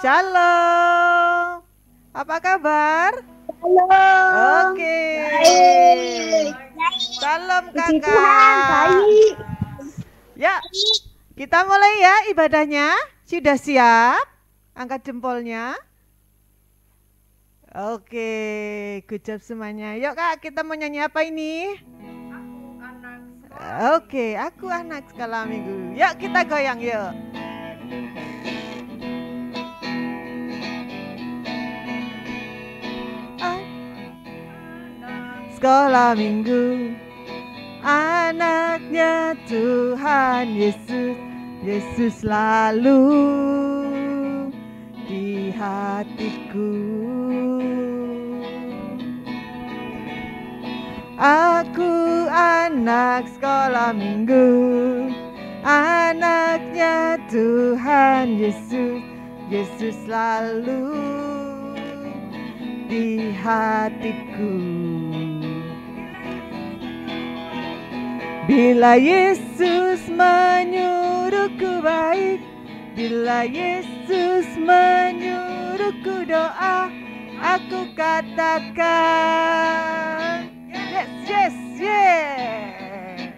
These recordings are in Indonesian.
Shalom. Apa kabar? Halo. Oke. Baik. Salam Puji Tuhan, kakak. baik. Ya, kita mulai ya ibadahnya. Sudah siap? Angkat jempolnya. Oke, good job semuanya. Yuk kak, kita mau nyanyi apa ini? Oke, aku anak sekolah minggu. Yuk kita goyang yuk. Sekolah minggu, anaknya Tuhan Yesus, Yesus selalu di hatiku. Aku anak sekolah minggu, anaknya Tuhan Yesus, Yesus selalu di hatiku. Bila Yesus menyuruhku baik, bila Yesus menyuruhku doa, aku katakan yes, yes, yeah.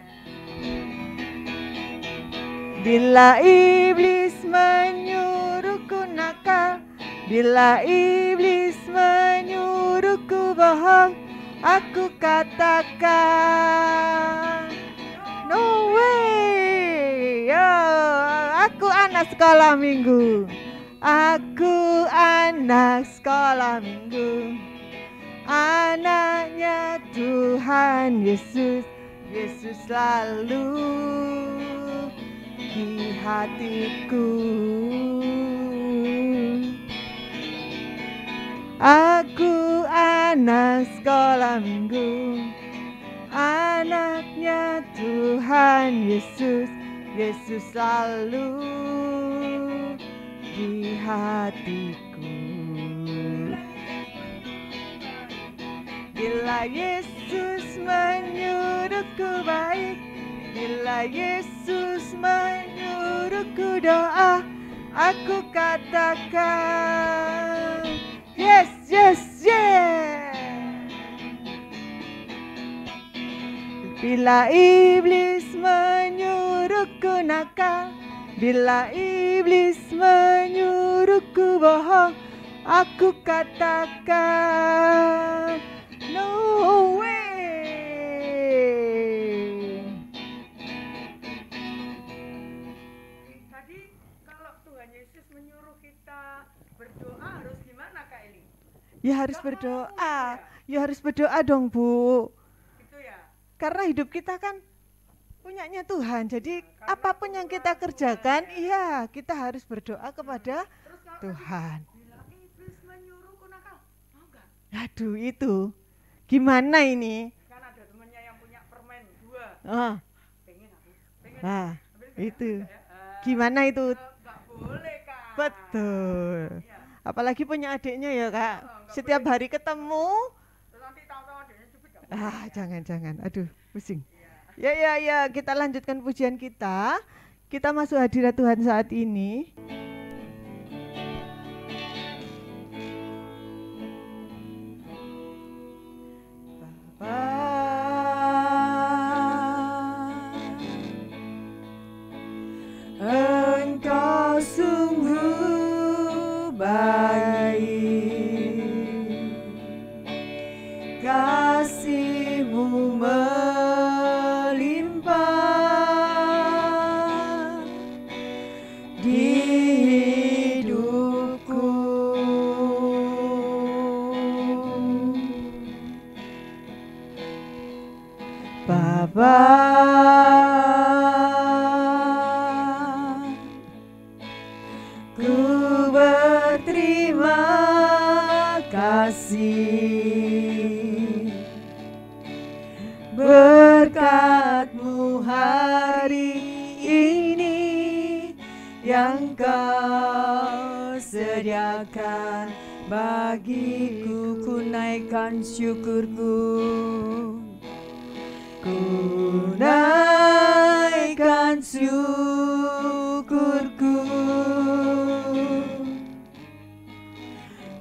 Bila iblis menyuruhku nakal, bila iblis menyuruhku bohong, aku katakan no way. Yo, aku anak sekolah minggu. Aku anak sekolah minggu, anaknya Tuhan Yesus, Yesus selalu di hatiku. Aku anak sekolah minggu, anaknya Tuhan Yesus, Yesus selalu di hatiku. Bila Yesus menyuruhku baik, bila Yesus menyuruhku doa, aku katakan yes, yes, yeah. Bila iblis menyuruhku nakal, bila iblis menyuruhku bohong, aku katakan no way. Tadi kalau Tuhan Yesus menyuruh kita berdoa harus gimana Kak Eli? Ya harus berdoa, ya harus berdoa dong Bu. Gitu ya? Karena hidup kita kan punyanya Tuhan, jadi apapun yang kita kerjakan, iya kita harus berdoa kepada Tuhan. Bila iblis menyuruhku nakal, mau gak? Aduh itu, gimana ini? Kan ada temennya yang punya permen 2. Ah, Pengen aku, pengen. nah Ambil itu, ya? gimana itu? Gak boleh Kak. Betul. Iya. Apalagi punya adiknya ya kak, Nggak setiap boleh. hari ketemu, Terus nanti tahu-tahu adanya cubit gak boleh. jangan, aduh pusing. Ya, kita lanjutkan pujian kita. Kita masuk hadirat Tuhan saat ini. Engkau sungguh baik, kasih-Mu melimpah di hidupku. Bapa, ku berterima kasih berkat-Mu hari ini yang Kau sediakan bagiku. Ku naikkan syukurku, ku naikkan syukurku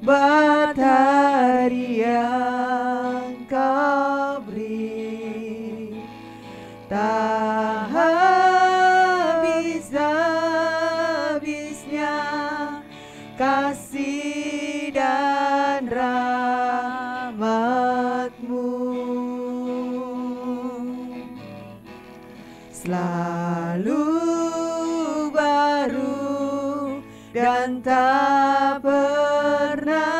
Matahari yang kau beri tak habis-habisnya kasih dan rahmat-Mu, selalu baru dan tak pernah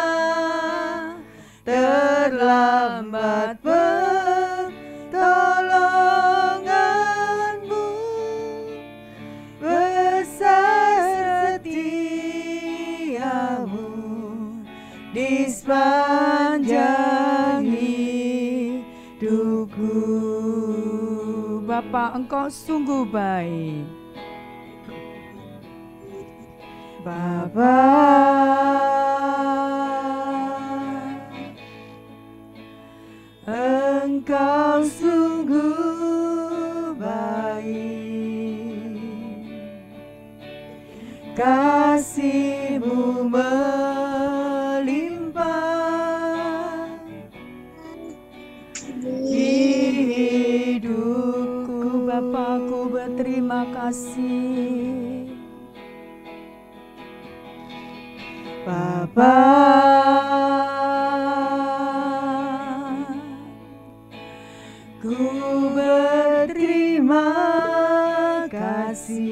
terlambat pertolongan-Mu, besar setiamu di sepanjang hidupku. Bapa, Engkau sungguh baik. Bapa, Engkau sungguh baik, kasih-Mu melimpah di hidupku. Bapakku berterima kasih. Bapa, ku berterima kasih,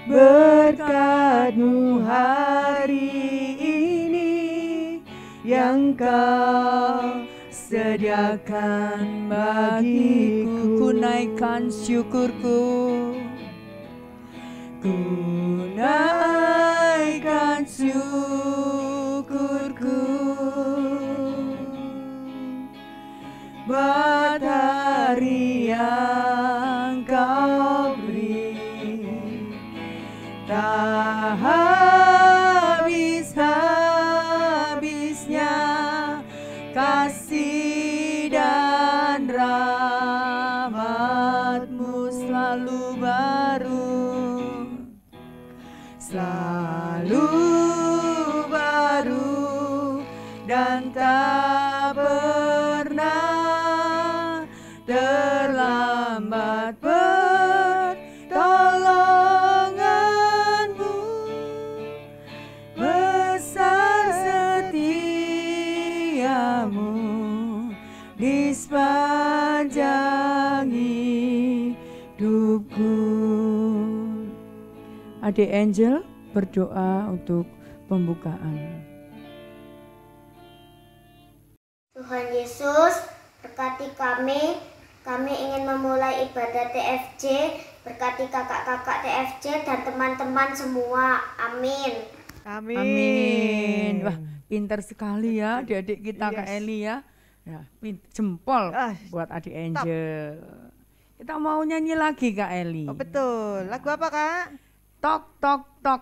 berkat-Mu hari ini yang Kau sediakan bagiku. Ku naikkan syukurku. Ku naikkan syukurku, matahari yang Kau beri tak habis-habisnya kasih dan rahmat-Mu, selalu baru, selalu baru dan tak pernah terlambat pertolongan-Mu, besar setiamu di sepanjang hidupku. Adik Angel berdoa untuk pembukaan. Tuhan Yesus, berkati kami ingin memulai ibadah TFC, berkati kakak-kakak TFC dan teman-teman semua, amin. Amin. Amin. Wah, pinter sekali ya adik-adik kita Kak Eli ya. Ya, jempol buat adik Angel. Kita mau nyanyi lagi Kak Eli. Oh, betul. Lagu apa, Kak? Tok tok tok.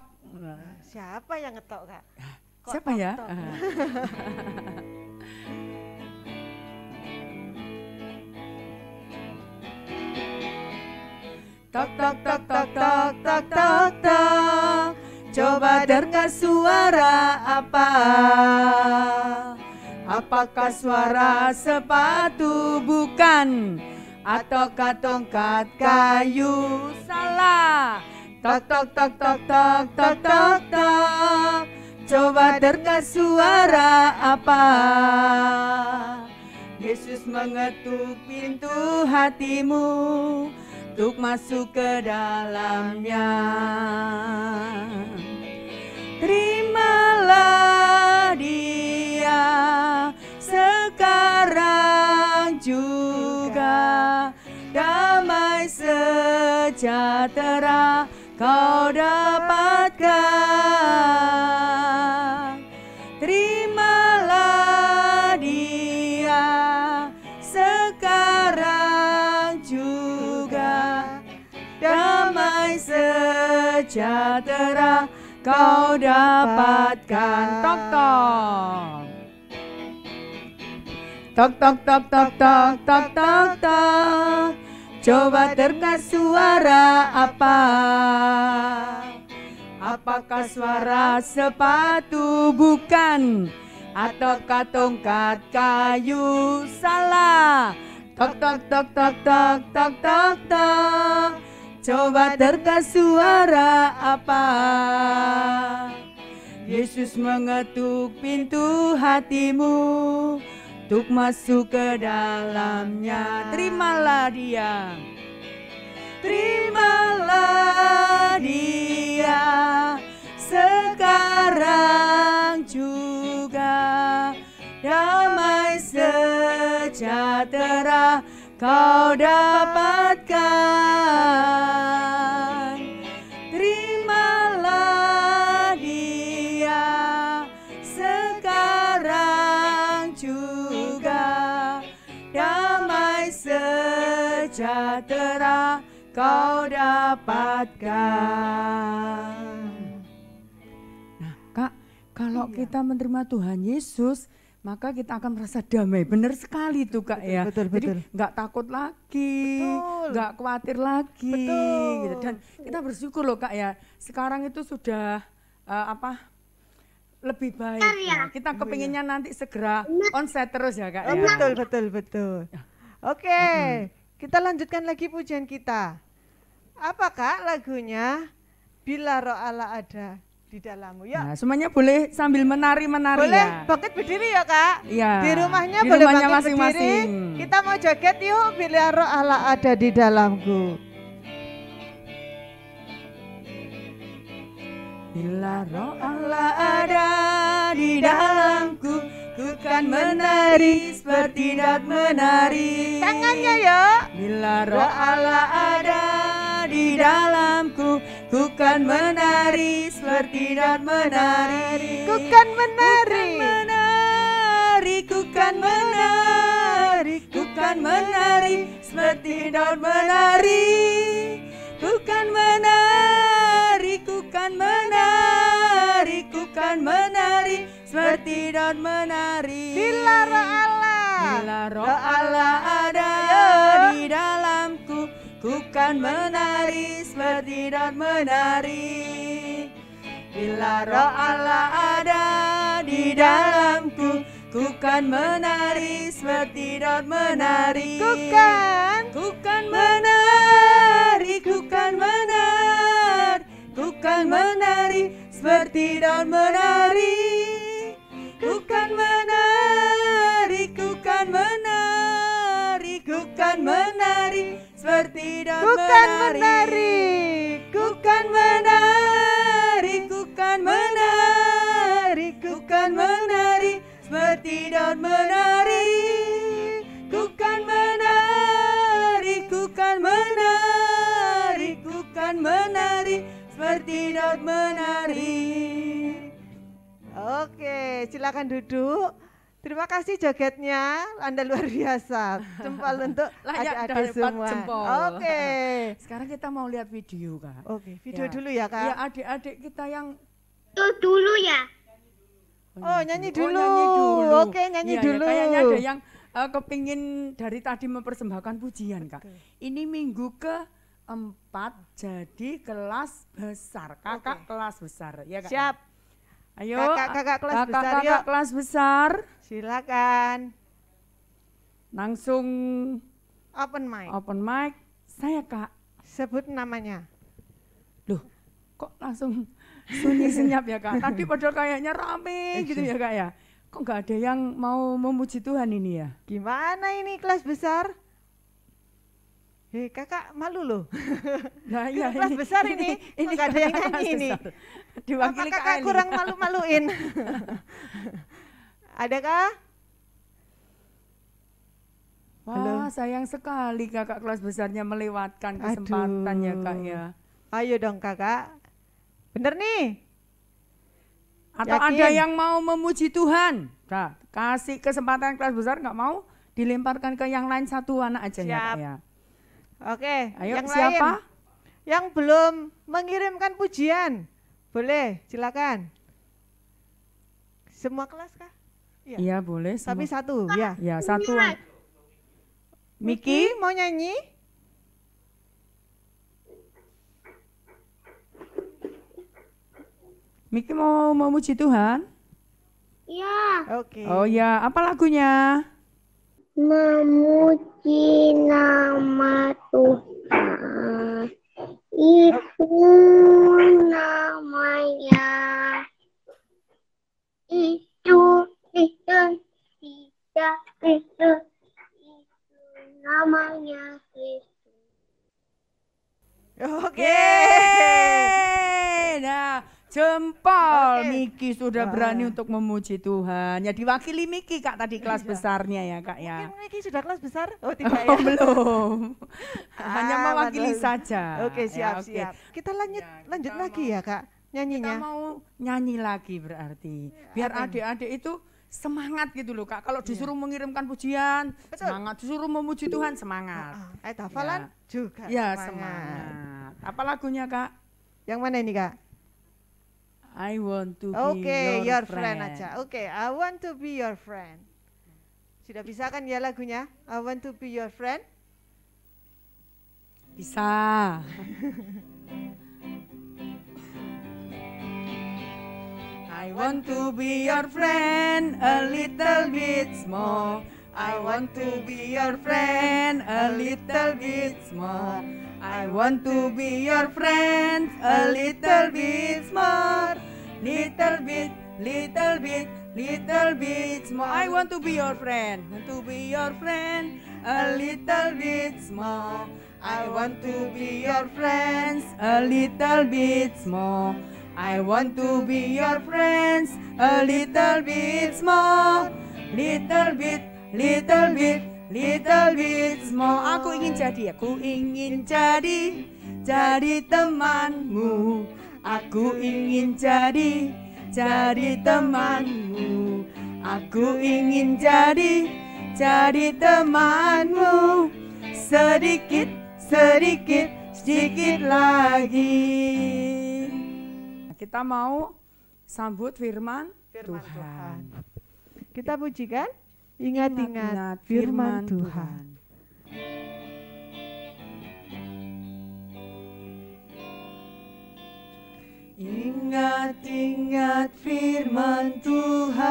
Siapa yang ngetok, Kak? Kok Siapa tok, ya? tok? Tok tok tok tok tok tok tok tok. Coba dengar suara apa? Apakah suara sepatu? Bukan. Ataukah tongkat kayu? Salah. Tok tok tok tok tok tok tok tok. Coba dengar suara apa? Yesus mengetuk pintu hatimu untuk masuk ke dalamnya. Terimalah Dia sekarang juga, damai sejahtera kau dapatkan. Terimalah Dia sekarang juga, damai sejahtera kau dapatkan. Tok tok. Tok tok tok tok tok tok tok tok. Coba dengar suara apa? Apakah suara sepatu? Bukan. Ataukah tongkat kayu? Salah. Tok tok tok tok tok tok tok tok. Coba terka suara apa? Yesus mengetuk pintu hatimu untuk masuk ke dalamnya. Terimalah dia. Terimalah dia sekarang juga. Damai sejahtera kau dapatkan. Terimalah dia sekarang juga. Damai sejahtera kau dapatkan. Nah, Kak, kalau kita menerima Tuhan Yesus, maka kita akan merasa damai. Benar sekali tuh Kak, ya. Betul. Jadi nggak takut lagi, nggak khawatir lagi. Gitu. Dan kita bersyukur loh Kak ya. Sekarang itu sudah lebih baik. Ya. Kita kepinginnya nanti segera onsite terus ya Kak. Ya. Betul. Oke, kita lanjutkan lagi pujian kita. Apa Kak lagunya? Bila Roh Allah ada di dalammu. Ya. Nah, semuanya boleh sambil menari-menari boleh ya. bangkit berdiri ya Kak. Iya. Di rumahnya Di boleh rumahnya bangkit masing-masing. berdiri. Kita mau joget yuk. Bila Roh Allah ada di dalamku. Bila Roh Allah ada di dalamku, ku kan menari seperti dat menari. Tangannya yuk. Bila Roh Allah ada di dalamku, ku kan menari seperti dat menari. Ku kan menari. Ku kan menari, ku kan menari seperti daun menari. Ku kan menari, ku kan menari, ku kan menari seperti daun menari. Bila Roh Allah. Bila Roh Allah ada di dalamku, ku kan menari seperti daun menari. Bila Roh Allah ada di dalamku, ku kan menari seperti daun menari. Ku kan menari, ku kan menari, ku kan menari seperti daun menari. Ku kan menari, ku kan menari, ku kan menari seperti daun menari. Ku kan menari, ku kan menari, ku kan menari seperti daun menari. Ku kan menari, ku kan menari, ku kan menari seperti daun menari. Oke, silakan duduk. Terima kasih jogetnya, Anda luar biasa. Jempol untuk adik-adik semua. Jempol. Oke. Sekarang kita mau lihat video Kak. Oke, video Ya. dulu ya Kak. Ya adik-adik kita yang Itu dulu ya. Oh, nyanyi dulu. nyanyi dulu. Oke, nyanyi Iya, dulu. Ya, kayaknya ada yang kepingin dari tadi mempersembahkan pujian Kak. Ini minggu ke-4 jadi kelas besar. Kakak kelas besar ya Kak. Siap. Ayo Kakak-kakak kelas besar, kakak yuk. kelas besar. Silakan. Langsung Open mic. open mic. Saya Kak. Sebut namanya. Loh, kok langsung sunyi senyap ya Kak? Tadi padahal kayaknya rame gitu ya Kak ya. Kok nggak ada yang mau memuji Tuhan ini ya? Gimana ini kelas besar? Kakak malu loh. Nah, iya, Kelas besar ini kok nggak ada yang kelas nyanyi ini. besar. Diwakili Apa Kak kakak Eli. kurang malu-maluin? Adakah? Wah, sayang sekali kakak kelas besarnya melewatkan kesempatannya Kak ya. Ayo dong kakak. Bener nih. Atau Yakin? ada yang mau memuji Tuhan? Nah, kasih kesempatan kelas besar, nggak mau dilemparkan ke yang lain satu anak aja ya Siap. Kak ya. Oke, Ayo yang siapa? lain yang belum mengirimkan pujian, boleh silakan. Semua kelas kah? Iya boleh. Tapi semua. satu, ya. Ya satu. Miki mau nyanyi? Miki mau memuji Tuhan? Ya. Oke. Oh ya, apa lagunya? Memuji nama Tuhan. Itu namanya. Itu namanya Kristus. Oke. Yeay. Nah, jempol. Oke. Miki sudah berani untuk memuji Tuhan. Ya diwakili Miki Kak tadi kelas besarnya ya Kak ya. Mungkin Miki sudah kelas besar? Oh tidak Oh, ya? belum. Hanya Ah, mewakili betul. saja. Oke, siap, Ya, oke. siap. Kita lanjut Ya, lanjut kita lagi mau- ya, Kak, Kita nyanyinya. mau nyanyi lagi berarti. Biar apa? adik-adik itu semangat gitu loh Kak. Kalau disuruh mengirimkan pujian, Betul. semangat. Disuruh memuji Tuhan, semangat. Hafalan juga Ya, semangat. semangat. Apa lagunya Kak? Yang mana ini, Kak? I want to be Oke, your your friend aja. Oke, I want to be your friend. Sudah bisa kan ya lagunya? I want to be your friend. Bisa. I want to be your friend a little bit more. I want to be your friend a little bit more. I want to be your friend a little bit more. Little bit, little bit, little bit more. I want to be your friend. Want to be your friend a little bit more. I want to be your friends a little bit more. I want to be your friends a little bit more. Little bit, little bit, little bit more. Aku ingin jadi temanmu. Aku ingin jadi temanmu. Aku ingin jadi temanmu. Sedikit, sedikit, sedikit lagi. Kita mau sambut firman Tuhan. Kita pujikan. Ingat-ingat firman Tuhan. Ingat-ingat firman Tuhan.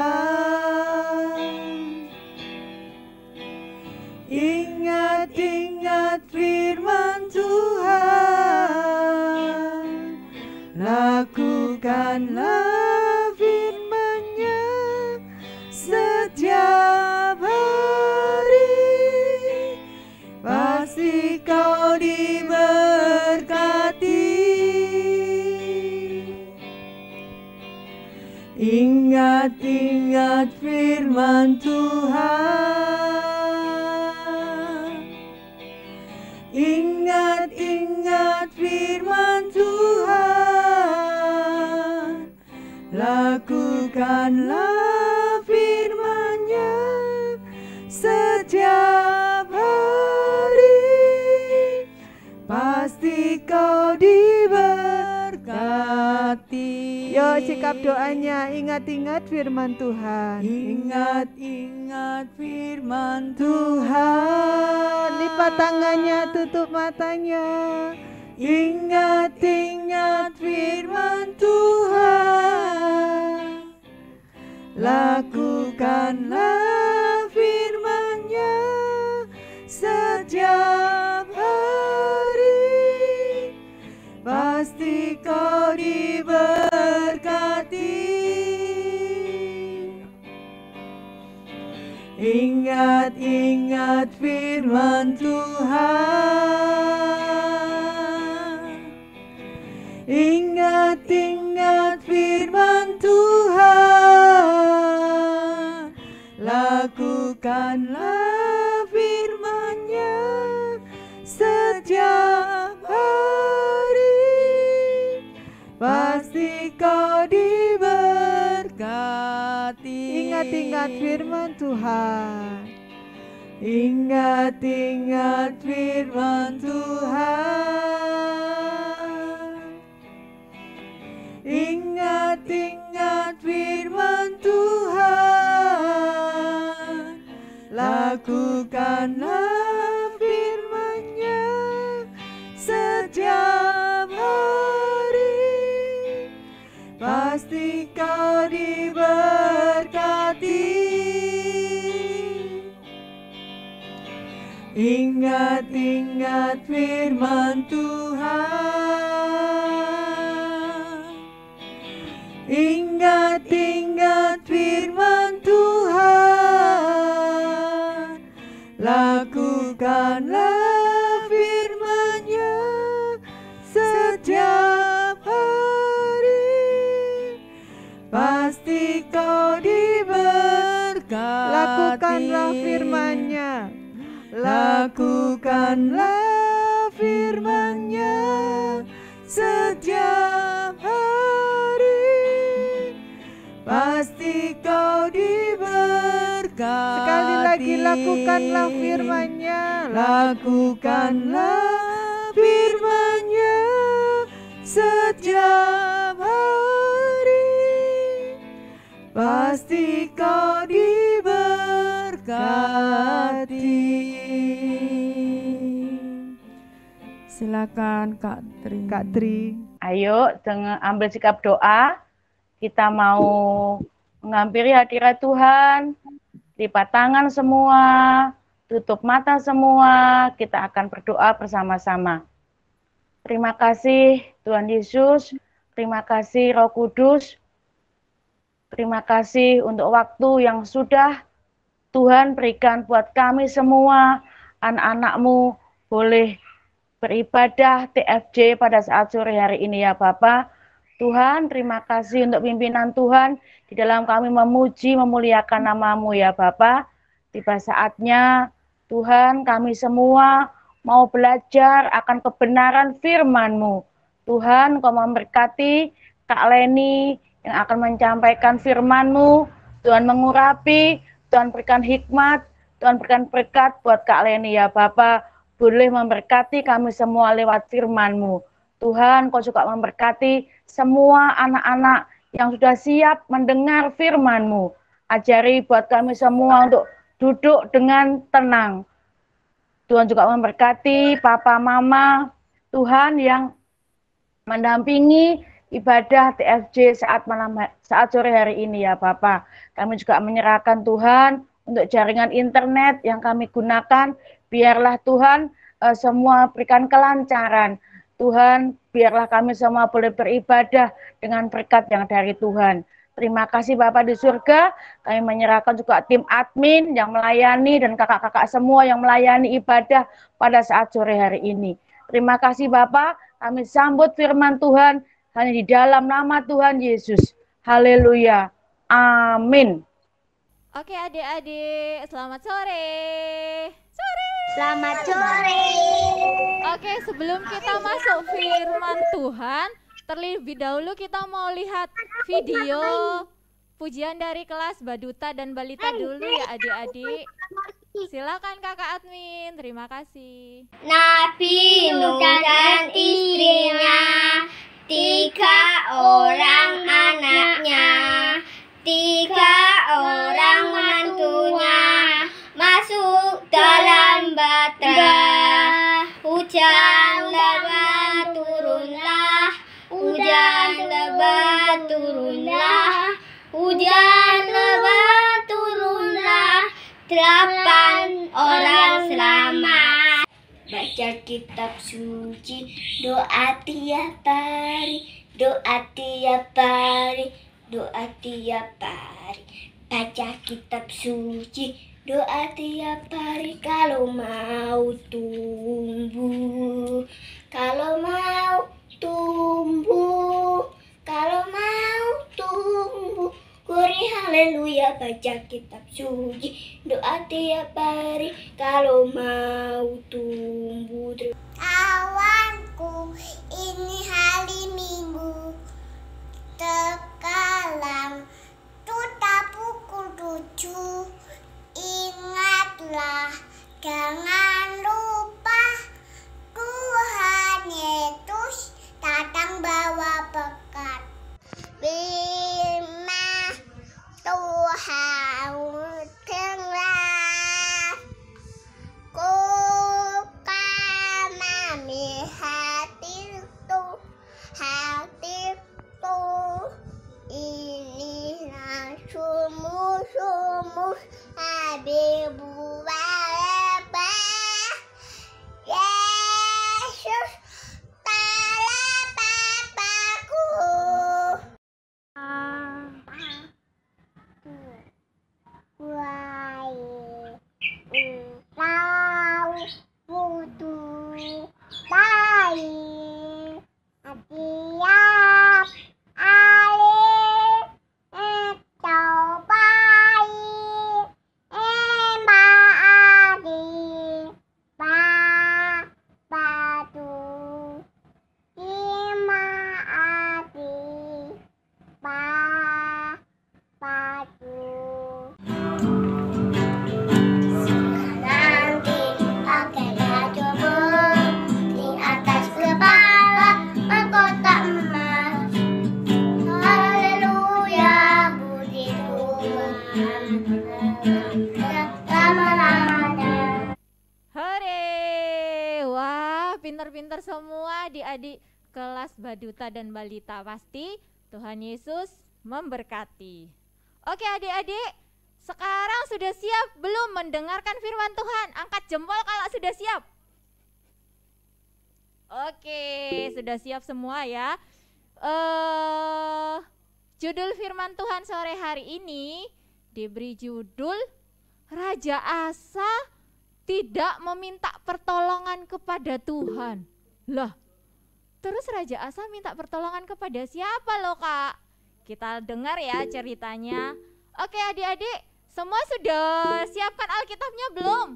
Ingat-ingat firman Tuhan. Lakukanlah firman-Nya setiap hari. Pasti kau diberkati. Ingat-ingat firman Tuhan. Ingat-ingat firman Tuhan. Lakukanlah firman-Nya setiap hari. Pasti kau diberkati. Yo, sikap doanya, ingat-ingat firman Tuhan. Ingat-ingat firman Tuhan. Lipat tangannya, tutup matanya. Ingat-ingat firman Tuhan. Lakukanlah firman-Nya setiap hari. Pasti kau diberkati. Ingat-ingat firman Tuhan. Ingat-ingat firman Tuhan. Lakukanlah firman-Nya setiap hari. Pasti kau diberkati. Ingat-ingat firman Tuhan. Ingat-ingat firman Tuhan. Ingat-ingat firman Tuhan. Lakukanlah firman-Nya setiap hari. Pasti Ingat-ingat firman Tuhan. Ingat-ingat firman Tuhan. Lakukanlah firman-Nya setiap hari. Pasti kau diberkati. Lakukanlah firman-Nya. Lakukanlah firman-Nya setiap hari. Pasti kau diberkati. Sekali lagi, lakukanlah firman-Nya. Lakukanlah firman-Nya setiap hari. Pasti kau diberkati. Silakan Kak Tri. Kak Tri. Ayo dengan ambil sikap doa. Kita mau menghampiri hadirat Tuhan. Lipat tangan semua, tutup mata semua. Kita akan berdoa bersama-sama. Terima kasih Tuhan Yesus. Terima kasih Roh Kudus. Terima kasih untuk waktu yang sudah Tuhan berikan buat kami semua, anak-anak-Mu boleh beribadah TFJ pada saat sore hari ini ya Bapa. Tuhan, terima kasih untuk pimpinan Tuhan di dalam kami memuji, memuliakan nama-Mu ya Bapa. Tiba saatnya Tuhan, kami semua mau belajar akan kebenaran firman-Mu. Tuhan, Kau memberkati Kak Leni yang akan menyampaikan firman-Mu. Tuhan mengurapi, Tuhan berikan hikmat, Tuhan berikan berkat buat Kak Leni ya Bapa. Boleh memberkati kami semua lewat firman-Mu. Tuhan, Kau juga memberkati semua anak-anak yang sudah siap mendengar firman-Mu. Ajari buat kami semua untuk duduk dengan tenang. Tuhan juga memberkati Papa Mama, Tuhan yang mendampingi ibadah TFJ saat sore hari ini ya Bapak. Kami juga menyerahkan Tuhan untuk jaringan internet yang kami gunakan. Biarlah Tuhan semua berikan kelancaran. Tuhan, biarlah kami semua boleh beribadah dengan berkat yang dari Tuhan. Terima kasih Bapak di surga. Kami menyerahkan juga tim admin yang melayani dan kakak-kakak semua yang melayani ibadah pada saat sore hari ini. Terima kasih Bapak. Kami sambut firman Tuhan hanya di dalam nama Tuhan Yesus. Haleluya. Amin. Oke adik-adik, selamat sore. Selamat sore. Oke, sebelum kita masuk firman Tuhan, terlebih dahulu kita mau lihat video pujian dari kelas Baduta dan Balita dulu ya adik-adik. Silakan kakak admin, terima kasih. Nabi Nuh dan istrinya, 3 orang anaknya, 3 orang mantunya masuk dalam batra. Hujan lebat turunlah, hujan lebat turunlah, hujan lebat turunlah. 8 orang selamat. Baca kitab suci, doa tiap hari, doa tiap hari, doa tiap hari. Baca kitab suci, doa tiap hari kalau mau tumbuh. Kalau mau tumbuh, kalau mau tumbuh. Kuri haleluya, baca kitab suci, doa tiap hari kalau mau tumbuh. Kawanku, ini hari Minggu, sekarang sudah pukul 7. Ingatlah, jangan lupa Tuhan Yesus datang bawa berkat. Firman Tuhan dengar, ku kan memihak pintar semua adik-adik kelas Baduta dan Balita. Pasti Tuhan Yesus memberkati. Oke adik-adik, sekarang sudah siap belum mendengarkan firman Tuhan? Angkat jempol kalau sudah siap. Oke, sudah siap semua ya. Judul firman Tuhan sore hari ini diberi judul Raja Asa tidak meminta pertolongan kepada Tuhan. Lah, terus Raja Asa minta pertolongan kepada siapa loh Kak? Kita dengar ya ceritanya. Oke adik-adik, semua sudah siapkan Alkitabnya belum?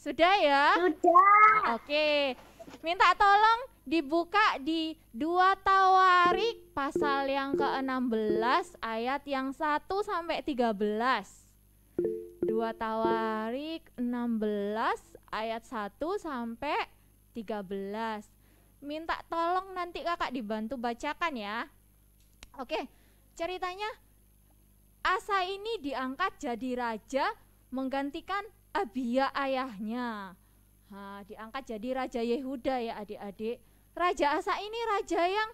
Sudah ya? Sudah. Oke, minta tolong dibuka di 2 Tawarik pasal yang ke-16 ayat yang 1 sampai 13. 2 Tawarik 16 ayat 1 sampai 13. Minta tolong nanti kakak dibantu bacakan ya. Oke, ceritanya Asa ini diangkat jadi raja menggantikan Abia ayahnya. Diangkat jadi raja Yehuda ya adik-adik. Raja Asa ini raja yang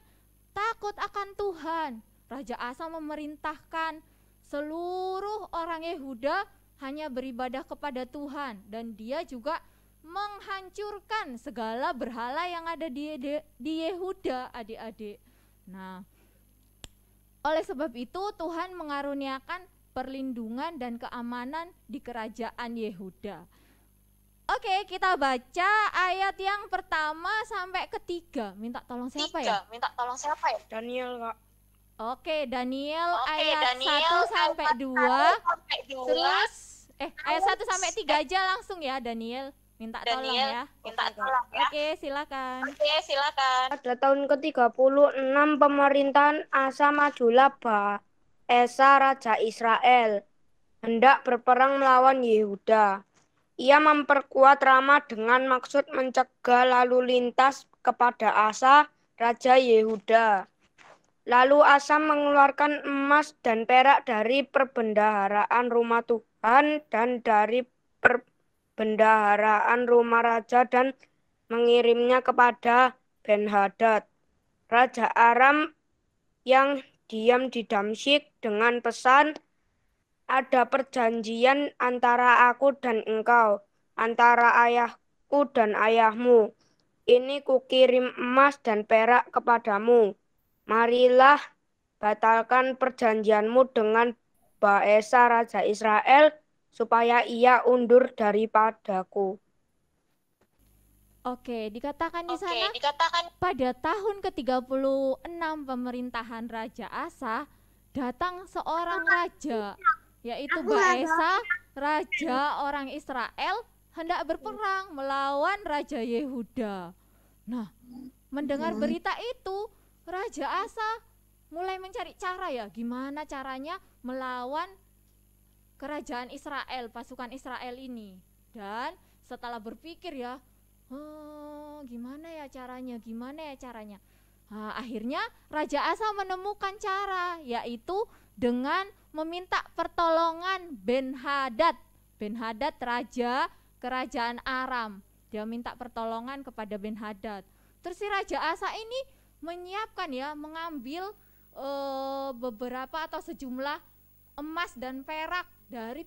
takut akan Tuhan. Raja Asa memerintahkan seluruh orang Yehuda hanya beribadah kepada Tuhan, dan dia juga menghancurkan segala berhala yang ada di Yehuda adik-adik. Nah, oleh sebab itu Tuhan mengaruniakan perlindungan dan keamanan di kerajaan Yehuda. Oke, kita baca ayat yang pertama sampai ketiga. Minta tolong siapa ya? Daniel, Kak. Oke, Daniel ayat 1 sampai 2. Terus ayat 1 sampai 3 aja langsung ya Daniel. Minta tolong ya. Oke, silakan. Pada tahun ke-36 pemerintahan Asa, majulah Baesa raja Israel hendak berperang melawan Yehuda. Ia memperkuat Rama dengan maksud mencegah lalu lintas kepada Asa, raja Yehuda. Lalu Asa mengeluarkan emas dan perak dari perbendaharaan rumah Tuhan dan dari perbendaharaan rumah raja dan mengirimnya kepada Ben-Hadad, raja Aram yang diam di Damsyik, dengan pesan, ada perjanjian antara aku dan engkau, antara ayahku dan ayahmu. Ini kukirim emas dan perak kepadamu. Marilah batalkan perjanjianmu dengan Baesa raja Israel, supaya ia undur daripadaku. Oke, dikatakan di sana pada tahun ke-36 pemerintahan Raja Asa, datang seorang raja, yaitu Baesa, raja orang Israel, hendak berperang melawan Raja Yehuda. Nah, mendengar berita itu, Raja Asa mulai mencari cara ya, gimana caranya melawan kerajaan Israel, pasukan Israel ini. Dan setelah berpikir ya, gimana ya caranya. Akhirnya Raja Asa menemukan cara, yaitu dengan meminta pertolongan Ben-Hadad. Ben-Hadad raja kerajaan Aram. Dia minta pertolongan kepada Ben-Hadad. Terus si Raja Asa ini menyiapkan ya, mengambil beberapa atau sejumlah emas dan perak dari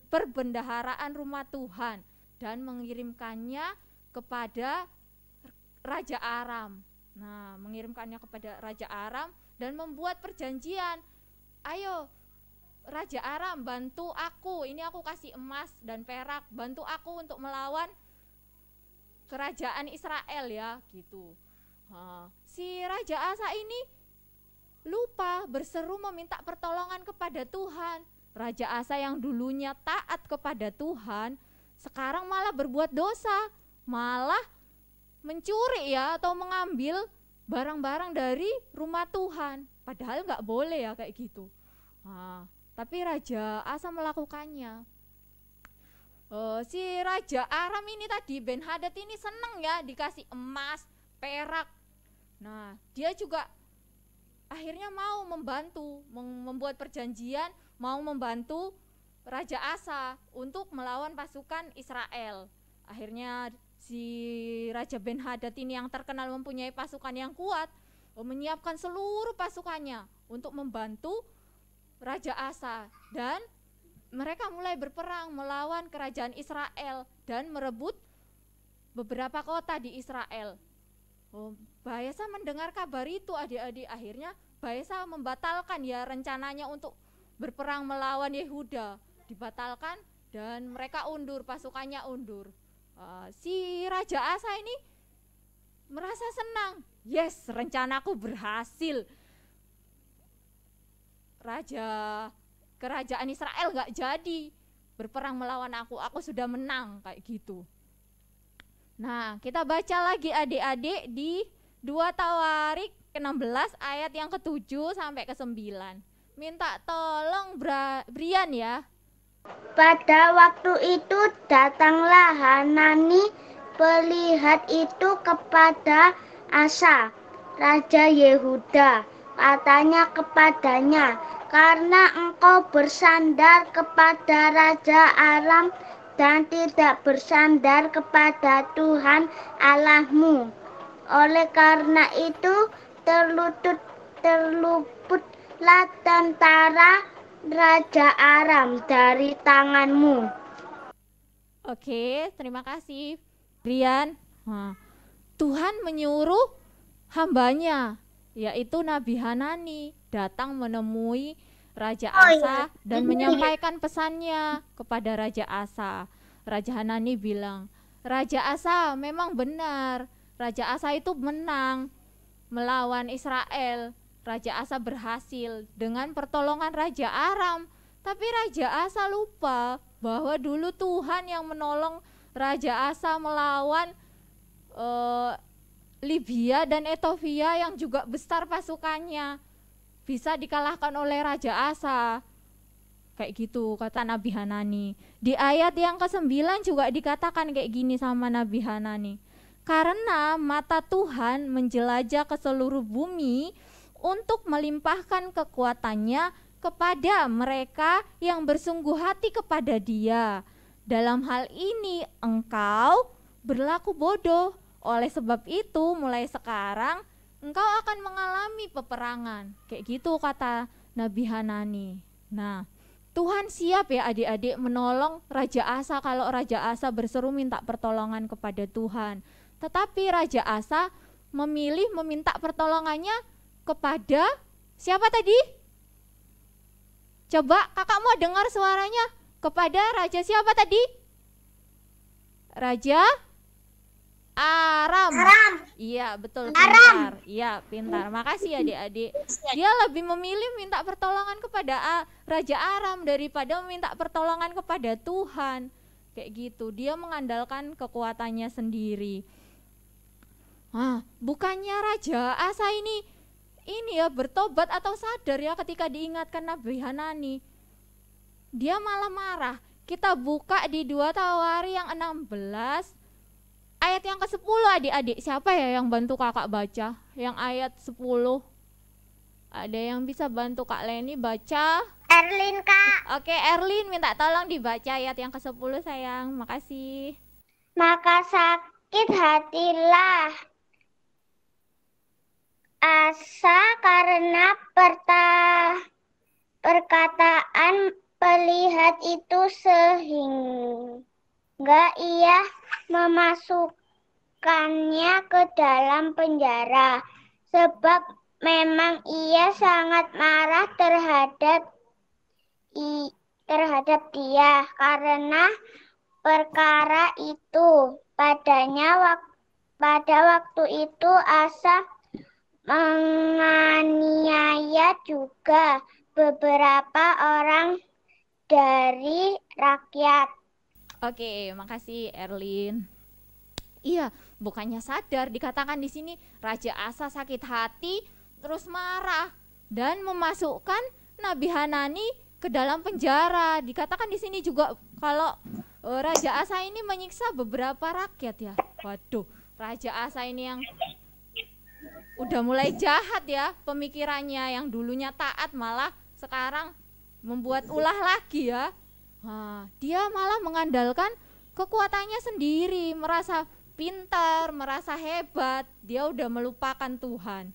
perbendaharaan rumah Tuhan dan mengirimkannya kepada Raja Aram. Nah, mengirimkannya kepada Raja Aram dan membuat perjanjian. Ayo Raja Aram, bantu aku, ini aku kasih emas dan perak, bantu aku untuk melawan kerajaan Israel ya, gitu. Si Raja Asa ini lupa berseru meminta pertolongan kepada Tuhan. Raja Asa yang dulunya taat kepada Tuhan, sekarang malah berbuat dosa, malah mencuri ya, atau mengambil barang-barang dari rumah Tuhan. Padahal nggak boleh ya kayak gitu. Tapi Raja Asa melakukannya. Si Raja Aram ini tadi, Ben-Hadad ini seneng ya dikasih emas, perak. Nah, dia juga akhirnya mau membantu, membuat perjanjian, mau membantu Raja Asa untuk melawan pasukan Israel. Akhirnya si Raja Ben-Hadad ini yang terkenal mempunyai pasukan yang kuat, menyiapkan seluruh pasukannya untuk membantu Raja Asa, dan mereka mulai berperang melawan kerajaan Israel dan merebut beberapa kota di Israel. Baesa mendengar kabar itu adik-adik, akhirnya Baesa membatalkan ya rencananya untuk berperang melawan Yehuda, dibatalkan dan mereka undur, pasukannya undur. Si Raja Asa ini merasa senang, yes, rencanaku berhasil. Kerajaan Israel nggak jadi berperang melawan aku sudah menang, kayak gitu. Nah, kita baca lagi adik-adik di 2 Tawarik ke-16 ayat yang ke-7 sampai ke-9. Minta tolong Brian ya. Pada waktu itu datanglah Hanani pelihat itu kepada Asa, Raja Yehuda. Katanya kepadanya, karena engkau bersandar kepada Raja Aram dan tidak bersandar kepada Tuhan Allahmu. Oleh karena itu terluputlah tentara Raja Aram dari tanganmu. Oke, terima kasih Brian. Tuhan menyuruh hambanya, yaitu Nabi Hanani, datang menemui Raja Asa dan menyampaikan pesannya kepada Raja Asa. Raja Hanani bilang, Raja Asa memang benar, Raja Asa itu menang melawan Israel. Raja Asa berhasil dengan pertolongan Raja Aram. Tapi Raja Asa lupa bahwa dulu Tuhan yang menolong Raja Asa melawan Libya dan Ethiopia yang juga besar pasukannya. Bisa dikalahkan oleh Raja Asa. Kayak gitu kata Nabi Hanani. Di ayat yang ke-9 juga dikatakan kayak gini sama Nabi Hanani. Karena mata Tuhan menjelajah ke seluruh bumi untuk melimpahkan kekuatannya kepada mereka yang bersungguh hati kepada Dia. Dalam hal ini engkau berlaku bodoh. Oleh sebab itu mulai sekarang engkau akan mengalami peperangan. Kayak gitu kata Nabi Hanani. Nah, Tuhan siap ya adik-adik menolong Raja Asa kalau Raja Asa berseru minta pertolongan kepada Tuhan. Tetapi Raja Asa memilih meminta pertolongannya kepada siapa tadi? Coba kakak mau dengar suaranya. Kepada raja siapa tadi? Raja Aram. Iya, betul, pintar. Iya, pintar. Makasih adik-adik. Dia lebih memilih minta pertolongan kepada Raja Aram daripada meminta pertolongan kepada Tuhan. Kayak gitu. Dia mengandalkan kekuatannya sendiri. Bukannya Raja Asa ini ya bertobat atau sadar ya ketika diingatkan Nabi Hanani. Dia malah marah. Kita buka di 2 Tawari yang 16 ayat yang ke-10 adik-adik. Siapa ya yang bantu kakak baca? Yang ayat 10. Ada yang bisa bantu Kak Leni baca? Erlin, Kak. Oke, Erlin minta tolong dibaca ayat yang ke-10 sayang. Makasih. Maka sakit hatilah Asa karena perkataan pelihat itu sehingga ia memasukkannya ke dalam penjara, sebab memang ia sangat marah terhadap dia karena perkara itu. Pada waktu itu Asa menganiaya juga beberapa orang dari rakyat. Oke, makasih Erlin. Iya, bukannya sadar, dikatakan di sini Raja Asa sakit hati terus marah dan memasukkan Nabi Hanani ke dalam penjara. Dikatakan di sini juga kalau Raja Asa ini menyiksa beberapa rakyat ya. Waduh, Raja Asa ini yang udah mulai jahat ya pemikirannya, yang dulunya taat malah sekarang membuat ulah lagi ya. Dia malah mengandalkan kekuatannya sendiri, merasa pintar, merasa hebat, dia udah melupakan Tuhan.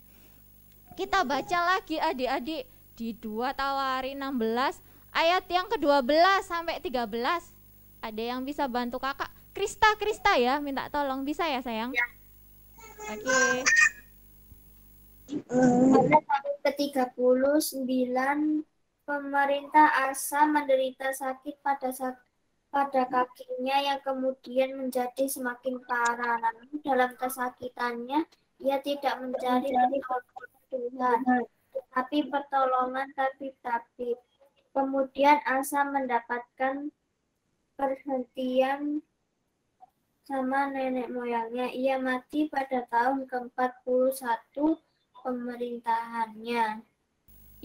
Kita baca lagi adik-adik di 2 Tawari 16 ayat yang ke-12 sampai 13. Ada yang bisa bantu kakak? Krista ya, minta tolong, bisa ya sayang? Oke. Pada tahun ke-39, pemerintah Asa menderita sakit pada kakinya yang kemudian menjadi semakin parah. Lalu dalam kesakitannya, ia tidak mencari pertolongan Tuhan, tetapi pertolongan tabib-tabib. Kemudian Asa mendapatkan perhentian sama nenek moyangnya. Ia mati pada tahun ke-41 pemerintahannya.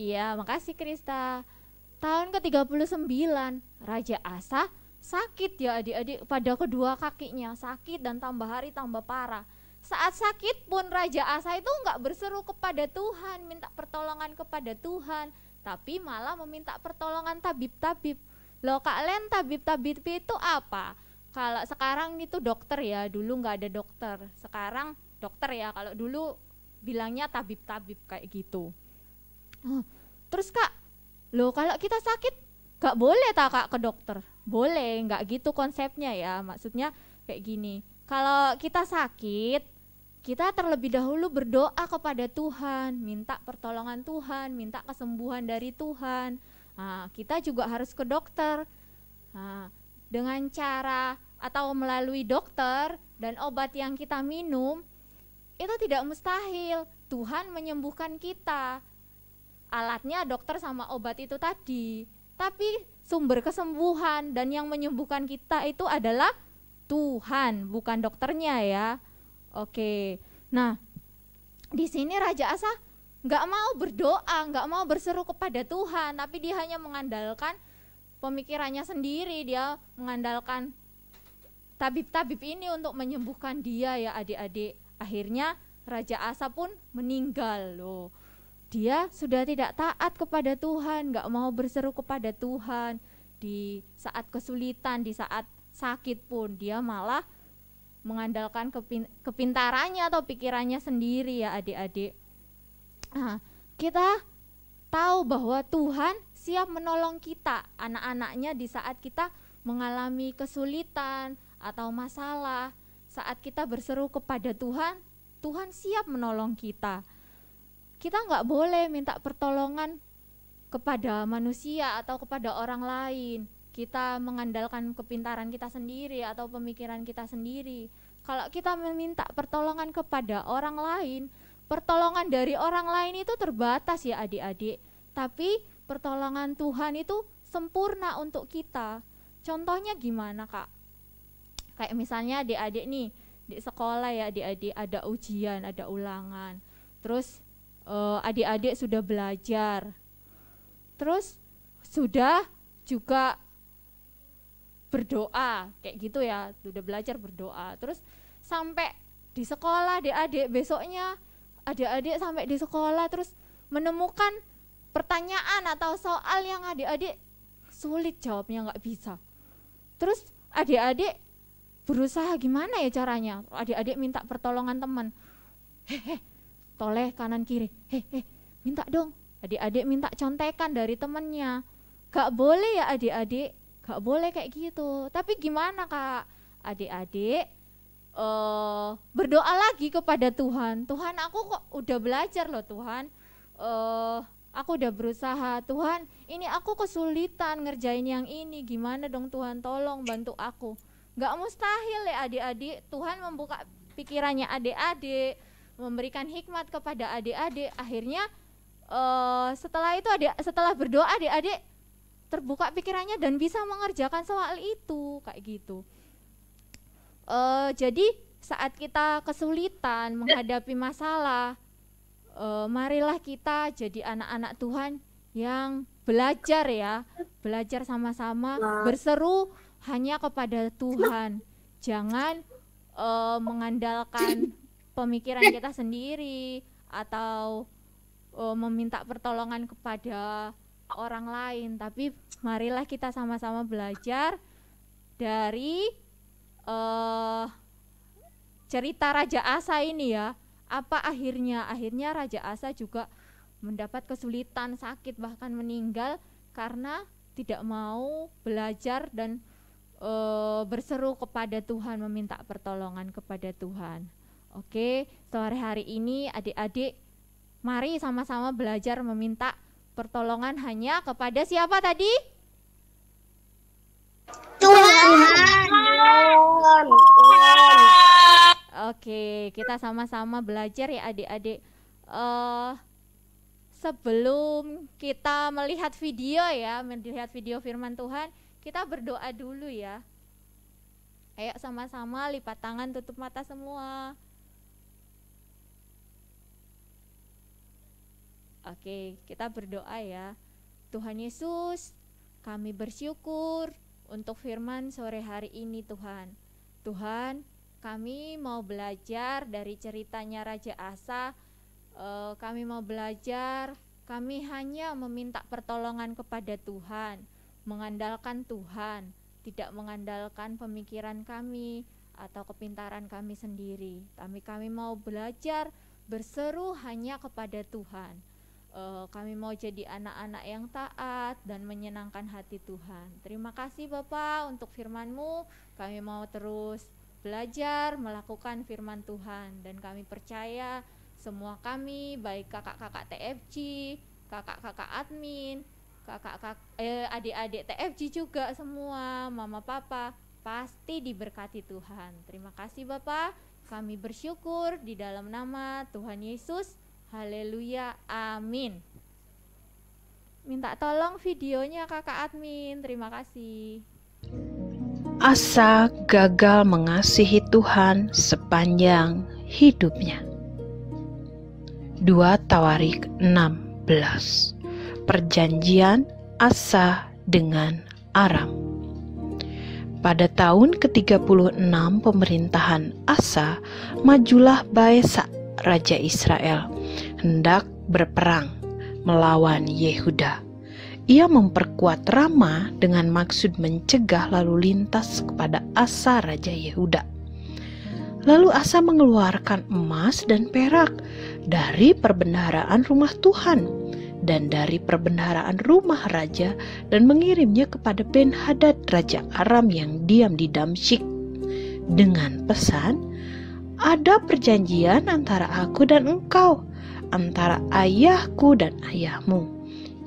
Iya, makasih Krista. Tahun ke-39, Raja Asa sakit ya adik-adik, pada kedua kakinya sakit dan tambah hari tambah parah. Saat sakit pun Raja Asa itu enggak berseru kepada Tuhan, minta pertolongan kepada Tuhan, tapi malah meminta pertolongan tabib-tabib. Loh kalian, tabib-tabib itu apa? Kalau sekarang itu dokter ya, dulu enggak ada dokter. Sekarang dokter ya, kalau dulu bilangnya tabib-tabib kayak gitu. Terus kak, loh kalau kita sakit gak boleh tak kak ke dokter? Boleh, gak gitu konsepnya ya. Maksudnya kayak gini, kalau kita sakit, kita terlebih dahulu berdoa kepada Tuhan, minta pertolongan Tuhan, minta kesembuhan dari Tuhan. Nah, kita juga harus ke dokter. Nah, dengan cara atau melalui dokter dan obat yang kita minum, itu tidak mustahil Tuhan menyembuhkan kita. Alatnya dokter sama obat itu tadi, tapi sumber kesembuhan dan yang menyembuhkan kita itu adalah Tuhan, bukan dokternya ya. Oke, nah di sini Raja Asa nggak mau berdoa, nggak mau berseru kepada Tuhan, tapi dia hanya mengandalkan pemikirannya sendiri, dia mengandalkan tabib-tabib ini untuk menyembuhkan dia ya adik-adik. Akhirnya Raja Asa pun meninggal loh. Dia sudah tidak taat kepada Tuhan, gak mau berseru kepada Tuhan. Di saat kesulitan, di saat sakit pun dia malah mengandalkan kepintarannya atau pikirannya sendiri ya adik-adik. Nah, kita tahu bahwa Tuhan siap menolong kita, anak-anaknya, di saat kita mengalami kesulitan atau masalah. Saat kita berseru kepada Tuhan, Tuhan siap menolong kita. Kita nggak boleh minta pertolongan kepada manusia atau kepada orang lain. Kita mengandalkan kepintaran kita sendiri atau pemikiran kita sendiri. Kalau kita meminta pertolongan kepada orang lain, pertolongan dari orang lain itu terbatas ya adik-adik. Tapi pertolongan Tuhan itu sempurna untuk kita. Contohnya gimana kak? Kayak misalnya adik-adik nih, di sekolah ya adik-adik ada ujian, ada ulangan. Terus adik-adik sudah belajar, terus sudah juga berdoa kayak gitu ya, sudah belajar berdoa, terus sampai di sekolah adik-adik, besoknya adik-adik sampai di sekolah terus menemukan pertanyaan atau soal yang adik-adik sulit jawabnya, nggak bisa. Terus adik-adik berusaha gimana ya caranya, adik-adik minta pertolongan teman, toleh kanan kiri, minta dong. Adik-adik minta contekan dari temennya. Gak boleh ya adik-adik, gak boleh kayak gitu. Tapi gimana kak? Adik-adik berdoa lagi kepada Tuhan. Tuhan, aku kok udah belajar loh Tuhan, aku udah berusaha Tuhan, ini aku kesulitan ngerjain yang ini, gimana dong Tuhan, tolong bantu aku. Gak mustahil ya adik-adik, Tuhan membuka pikirannya adik-adik, memberikan hikmat kepada adik-adik. Akhirnya setelah itu setelah berdoa adik-adik terbuka pikirannya dan bisa mengerjakan soal itu kayak gitu. Jadi saat kita kesulitan menghadapi masalah, marilah kita jadi anak-anak Tuhan yang belajar ya, belajar sama-sama, berseru hanya kepada Tuhan. Jangan mengandalkan pemikiran kita sendiri atau meminta pertolongan kepada orang lain, tapi marilah kita sama-sama belajar dari cerita Raja Asa ini ya, apa akhirnya? Akhirnya Raja Asa juga mendapat kesulitan, sakit, bahkan meninggal karena tidak mau belajar dan berseru kepada Tuhan, meminta pertolongan kepada Tuhan. Oke, sore hari ini adik-adik mari sama-sama belajar meminta pertolongan hanya kepada siapa tadi? Tuhan. Oke, kita sama-sama belajar ya adik-adik. Sebelum kita melihat video firman Tuhan, kita berdoa dulu ya. Ayo sama-sama lipat tangan, tutup mata semua. Oke, kita berdoa ya. Tuhan Yesus, kami bersyukur untuk firman sore hari ini Tuhan. Tuhan, kami mau belajar dari ceritanya Raja Asa. Kami mau belajar, kami hanya meminta pertolongan kepada Tuhan, mengandalkan Tuhan, tidak mengandalkan pemikiran kami atau kepintaran kami sendiri. Tapi kami mau belajar berseru hanya kepada Tuhan. Kami mau jadi anak-anak yang taat dan menyenangkan hati Tuhan. Terima kasih Bapak untuk firman-Mu. Kami mau terus belajar melakukan firman Tuhan, dan kami percaya semua kami, baik kakak-kakak TFG, kakak-kakak admin, adik-adik TFG juga semua, mama papa, pasti diberkati Tuhan. Terima kasih Bapak, kami bersyukur di dalam nama Tuhan Yesus. Haleluya, amin. Minta tolong videonya kakak admin, terima kasih. Asa gagal mengasihi Tuhan sepanjang hidupnya. 2 Tawarik 16. Perjanjian Asa dengan Aram. Pada tahun ke-36 pemerintahan Asa, majulah Baesa, Raja Israel, hendak berperang melawan Yehuda. Ia memperkuat Rama dengan maksud mencegah lalu lintas kepada Asa, Raja Yehuda. Lalu Asa mengeluarkan emas dan perak dari perbendaharaan rumah Tuhan dan dari perbendaharaan rumah raja, dan mengirimnya kepada Ben-Hadad, Raja Aram yang diam di Damsyik, dengan pesan, "Ada perjanjian antara aku dan engkau, antara ayahku dan ayahmu.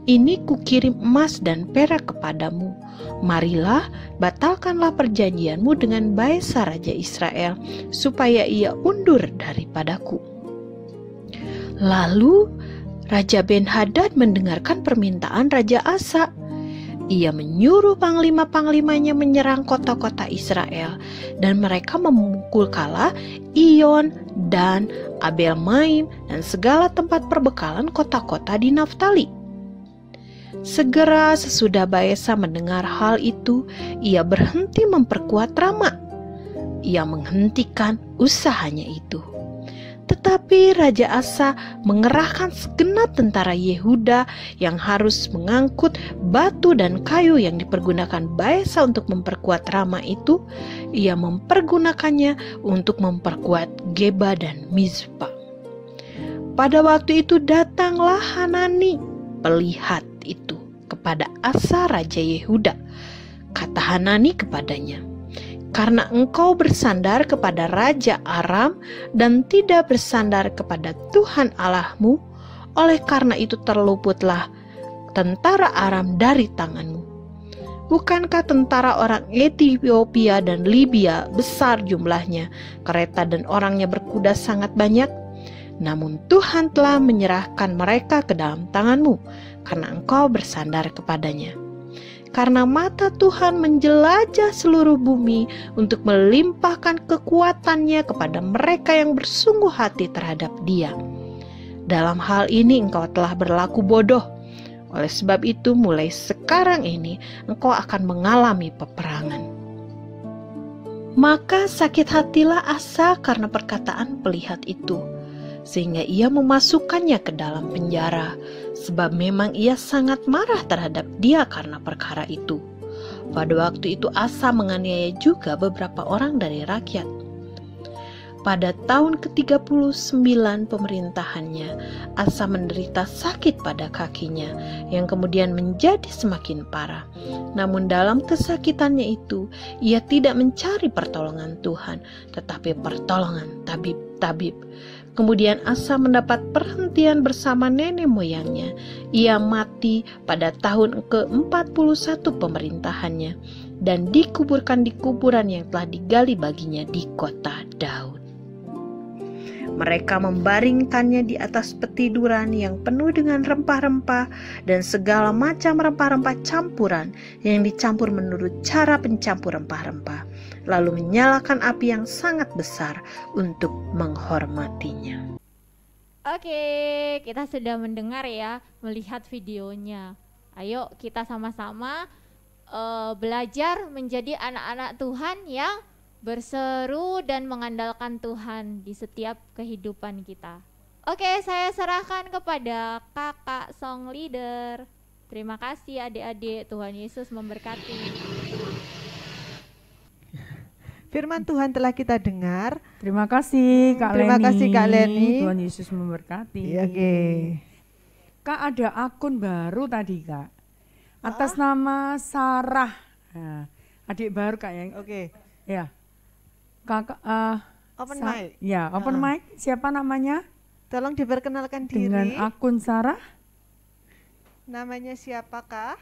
Ini kukirim emas dan perak kepadamu. Marilah, batalkanlah perjanjianmu dengan Baesa Raja Israel, supaya ia undur daripadaku." Lalu Raja Ben-Hadad mendengarkan permintaan Raja Asa. Ia menyuruh panglima-panglimanya menyerang kota-kota Israel, dan mereka memukul kala Iyon dan Abel-Maim dan segala tempat perbekalan kota-kota di Naftali. Segera sesudah Baesa mendengar hal itu, ia berhenti memperkuat Rama. Ia menghentikan usahanya itu. Tetapi Raja Asa mengerahkan segenap tentara Yehuda yang harus mengangkut batu dan kayu yang dipergunakan Baesa untuk memperkuat Rama itu. Ia mempergunakannya untuk memperkuat Geba dan Mizpa. Pada waktu itu datanglah Hanani, pelihat itu, kepada Asa Raja Yehuda. Kata Hanani kepadanya, "Karena engkau bersandar kepada Raja Aram dan tidak bersandar kepada Tuhan Allahmu, oleh karena itu terluputlah tentara Aram dari tanganmu. Bukankah tentara orang Ethiopia dan Libya besar jumlahnya, kereta dan orangnya berkuda sangat banyak? Namun Tuhan telah menyerahkan mereka ke dalam tanganmu, karena engkau bersandar kepadanya. Karena mata Tuhan menjelajah seluruh bumi untuk melimpahkan kekuatannya kepada mereka yang bersungguh hati terhadap Dia. Dalam hal ini engkau telah berlaku bodoh. Oleh sebab itu mulai sekarang ini engkau akan mengalami peperangan." Maka sakit hatilah Asa karena perkataan pelihat itu, sehingga ia memasukkannya ke dalam penjara, sebab memang ia sangat marah terhadap dia karena perkara itu. Pada waktu itu Asa menganiaya juga beberapa orang dari rakyat. pada tahun ke-39 pemerintahannya, Asa menderita sakit pada kakinya yang kemudian menjadi semakin parah. Namun dalam kesakitannya itu, ia tidak mencari pertolongan Tuhan, tetapi pertolongan tabib-tabib. Kemudian Asa mendapat perhentian bersama nenek moyangnya. Ia mati pada tahun ke-41 pemerintahannya dan dikuburkan di kuburan yang telah digali baginya di kota Daud. Mereka membaringkannya di atas petiduran yang penuh dengan rempah-rempah dan segala macam rempah-rempah campuran yang dicampur menurut cara pencampur rempah-rempah, lalu menyalakan api yang sangat besar untuk menghormatinya. Oke, kita sudah mendengar ya, melihat videonya. Ayo kita sama-sama belajar menjadi anak-anak Tuhan yang berseru dan mengandalkan Tuhan di setiap kehidupan kita. Oke, saya serahkan kepada kakak song leader. Terima kasih adik-adik, Tuhan Yesus memberkati. Firman Tuhan telah kita dengar. Terima kasih Kak Leni. Terima kasih Kak Leni. Tuhan Yesus memberkati. Oke. Kak, ada akun baru tadi Kak, atas nama Sarah. Nah, adik baru Kak yang. Oke. Ya. Kakak open mic. Ya, open mic. Siapa namanya? Tolong diperkenalkan diri. Dengan akun Sarah. Namanya siapakah?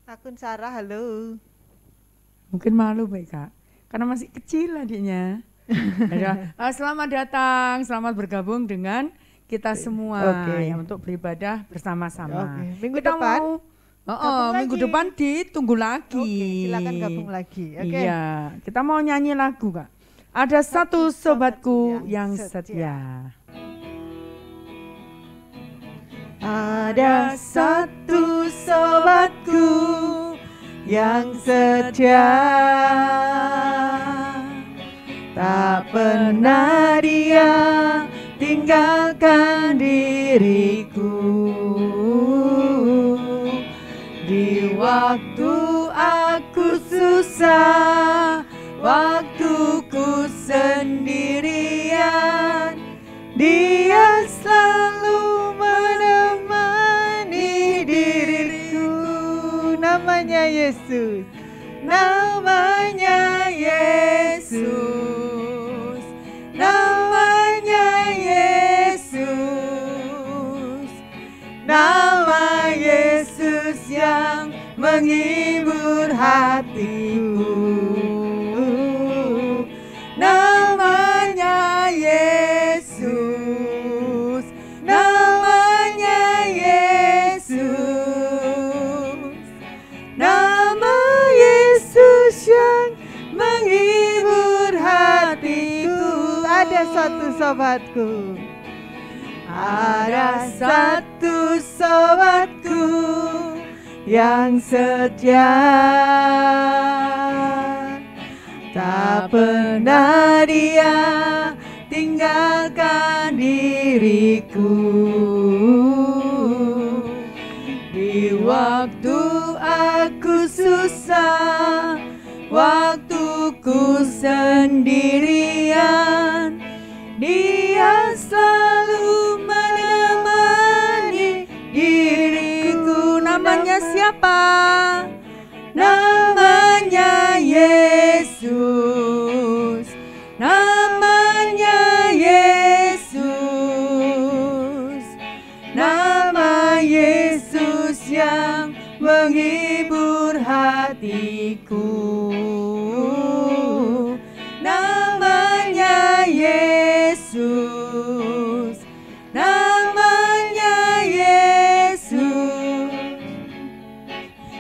Akun Sarah, halo. Mungkin malu baik Kak, karena masih kecil adiknya. Selamat datang, selamat bergabung dengan kita semua yang untuk beribadah bersama-sama. Minggu depan. Minggu depan ditunggu lagi. Silakan gabung lagi. Iya, kita mau nyanyi lagu Kak. Ada satu sobatku yang setia. Ada satu sobatku yang setia, tak pernah dia tinggalkan diriku. Di waktu aku susah, waktuku sendirian, dia selalu menemani diriku. Namanya Yesus, namanya Yesus, namanya Yesus, nama Yesus yang menghibur hatiku. Namanya Yesus, namanya Yesus, nama Yesus yang menghibur hatiku. Ada satu sobatku, ada satu sobatku yang setia, tak pernah dia tinggalkan diriku. Di waktu aku susah, waktuku sendirian, dia selalu menemani diriku. Namanya siapa? Namanya Yesus, namanya Yesus, nama Yesus yang menghibur hatiku. Namanya Yesus, namanya Yesus,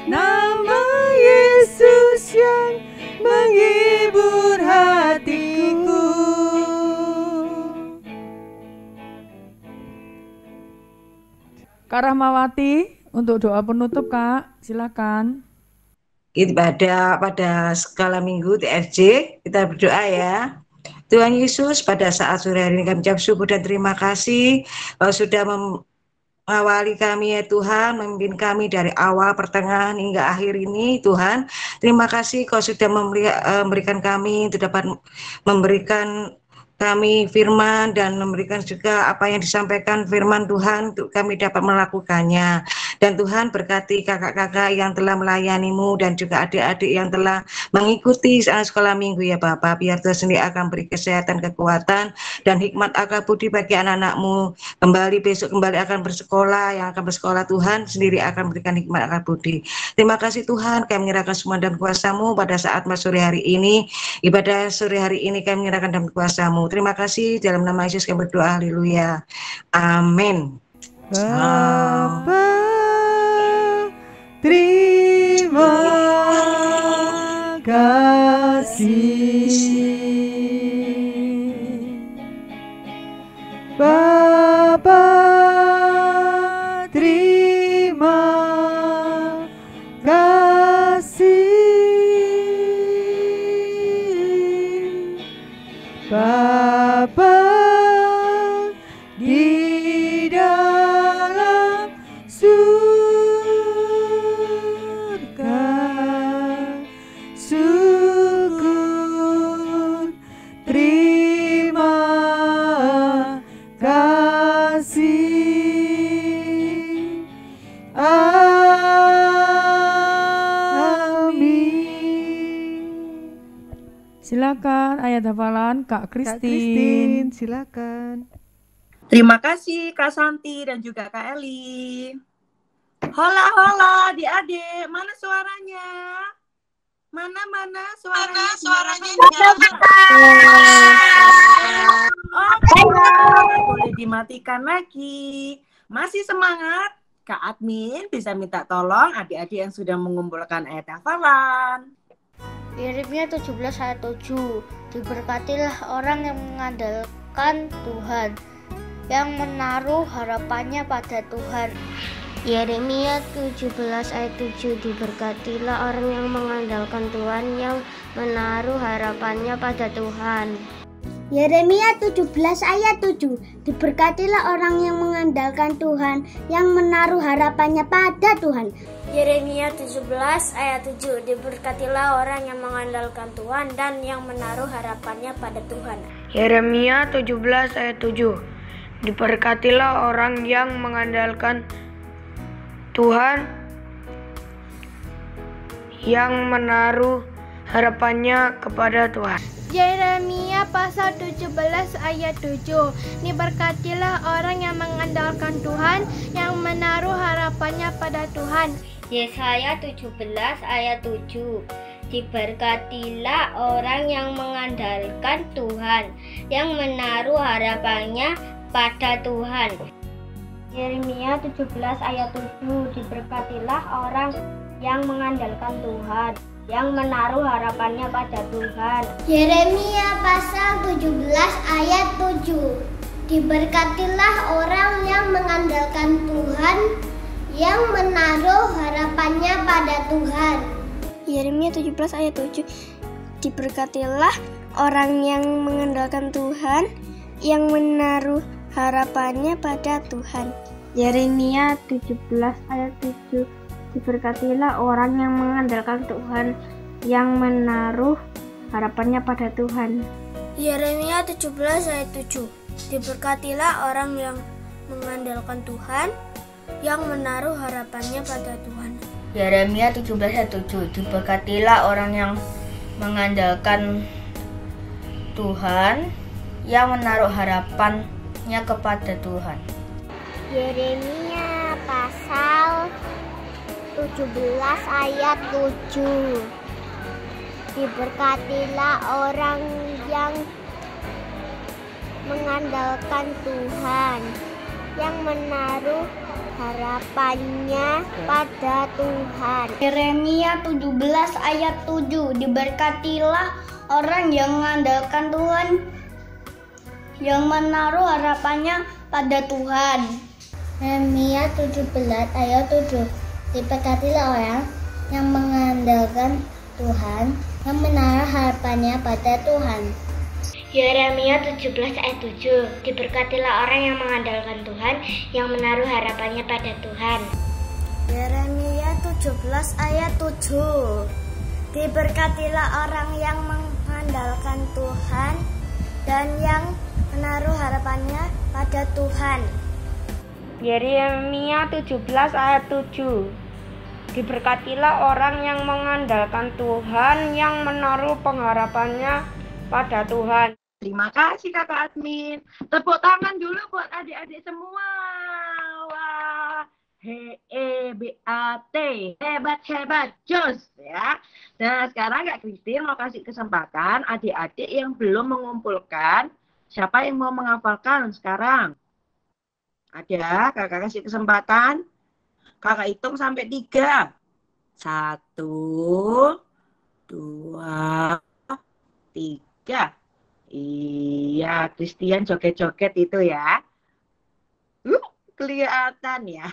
nama Yesus yang menghibur hatiku. Kak Rahmawati, untuk doa penutup Kak, silakan. Pada skala minggu TFJ, kita berdoa ya. Tuhan Yesus, pada saat sore hari ini kami ucap syukur dan terima kasih sudah mengawali kami ya Tuhan, memimpin kami dari awal, pertengahan hingga akhir ini Tuhan. Terima kasih Kau sudah memberikan kami untuk dapat memberikan kami firman dan memberikan juga apa yang disampaikan firman Tuhan untuk kami dapat melakukannya. Dan Tuhan berkati kakak-kakak yang telah melayanimu dan juga adik-adik yang telah mengikuti sekolah minggu ya Bapak. Biar Tuhan sendiri akan beri kesehatan, kekuatan dan hikmat akal budi bagi anak-anakmu. Besok kembali akan bersekolah, yang akan bersekolah Tuhan sendiri akan berikan hikmat akal budi. Terima kasih Tuhan, kami menyerahkan semua dalam kuasa-Mu pada saat sore hari ini. Ibadah sore hari ini kami menyerahkan dalam kuasa-Mu. Terima kasih, dalam nama Yesus kami berdoa, haleluya. Amin. Bapa, terima kasih. Bapa, terima kasih. Bapa di dalam surga, syukur terima kasih. Amin. Silakan ayat hafalan Kak Christine. Silakan. Terima kasih Kak Santi dan juga Kak Eli. Hola hola adik-adik, mana suaranya? Mana suaranya? Oke, boleh dimatikan lagi. Masih semangat? Kak Admin bisa minta tolong adik-adik yang sudah mengumpulkan ayat hafalan. Yeremia 17 ayat 7. Diberkatilah orang yang mengandalkan Tuhan, yang menaruh harapannya pada Tuhan. Yeremia 17 ayat 7. Diberkatilah orang yang mengandalkan Tuhan, yang menaruh harapannya pada Tuhan. Yeremia 17 ayat 7. Diberkatilah orang yang mengandalkan Tuhan, yang menaruh harapannya pada Tuhan. Yeremia 17 ayat 7. Diberkatilah orang yang mengandalkan Tuhan dan yang menaruh harapannya pada Tuhan. Yeremia 17 ayat 7. Diberkatilah orang yang mengandalkan Tuhan, yang menaruh harapannya kepada Tuhan. Yeremia pasal 17 ayat 7. Diberkatilah orang yang mengandalkan Tuhan, yang menaruh harapannya pada Tuhan. Yesaya 17 ayat 7. Diberkatilah orang yang mengandalkan Tuhan, yang menaruh harapannya pada Tuhan. Yeremia 17 ayat 7. Diberkatilah orang yang mengandalkan Tuhan, yang menaruh harapannya pada Tuhan. Yeremia pasal 17 ayat 7. Diberkatilah orang yang mengandalkan Tuhan, yang menaruh harapannya pada Tuhan. Yeremia 17 ayat 7. Diberkatilah orang yang mengandalkan Tuhan, yang menaruh harapannya pada Tuhan. Yeremia 17 ayat 7. Diberkatilah orang yang mengandalkan Tuhan, yang menaruh harapannya pada Tuhan. Yeremia 17 ayat 7. Diberkatilah orang yang mengandalkan Tuhan, yang menaruh harapannya pada Tuhan. Yeremia 17 ayat 7. Diberkatilah orang yang mengandalkan Tuhan, yang menaruh harapannya kepada Tuhan. Yeremia pasal 17 ayat 7. Diberkatilah orang yang mengandalkan Tuhan, yang menaruh harapannya pada Tuhan. Yeremia 17 ayat 7. Diberkatilah orang yang mengandalkan Tuhan, yang menaruh harapannya pada Tuhan. Yeremia 17 ayat 7. Diberkatilah orang yang mengandalkan Tuhan, yang menaruh harapannya pada Tuhan. Yeremia 17 ayat 7. Diberkatilah orang yang mengandalkan Tuhan, yang menaruh harapannya pada Tuhan. Yeremia 17 ayat 7. Diberkatilah orang yang mengandalkan Tuhan dan yang menaruh harapannya pada Tuhan. Yeremia 17 ayat 7. Diberkatilah orang yang mengandalkan Tuhan, yang menaruh pengharapannya pada Tuhan. Terima kasih kakak admin. Tepuk tangan dulu buat adik-adik semua. Wah, HEBAT, hebat-hebat, jos ya. Nah sekarang Kak Christine mau kasih kesempatan adik-adik yang belum mengumpulkan. Siapa yang mau menghafalkan sekarang? Ada, kakak kasih kesempatan. Kakak hitung sampai 3. 1, 2, 3. Iya, Christian joget-joget itu ya. Kelihatan ya.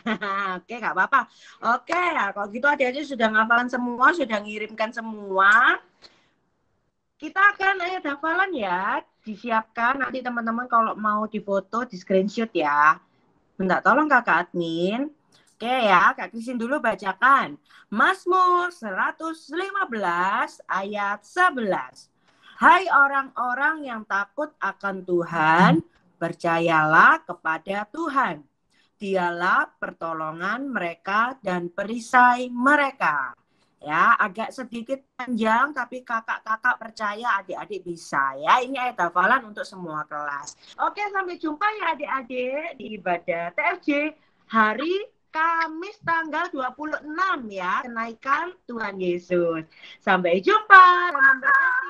Oke, nggak apa-apa. Oke, ya, kalau gitu adik-adik sudah ngafalin semua, sudah ngirimkan semua. Kita akan ayat hafalan ya. Disiapkan nanti teman-teman kalau mau difoto, di screenshot ya. Minta tolong kakak admin. Oke ya, Kak Christine dulu bacakan. Mazmur 115 ayat 11. Hai orang-orang yang takut akan Tuhan, percayalah kepada Tuhan. Dialah pertolongan mereka dan perisai mereka. Ya, agak sedikit panjang tapi kakak-kakak percaya adik-adik bisa ya. Ini ayat hafalan untuk semua kelas. Oke, sampai jumpa ya adik-adik di ibadah TFJ hari Kamis tanggal 26 ya. Kenaikan Tuhan Yesus. Sampai jumpa. Selamat berkati.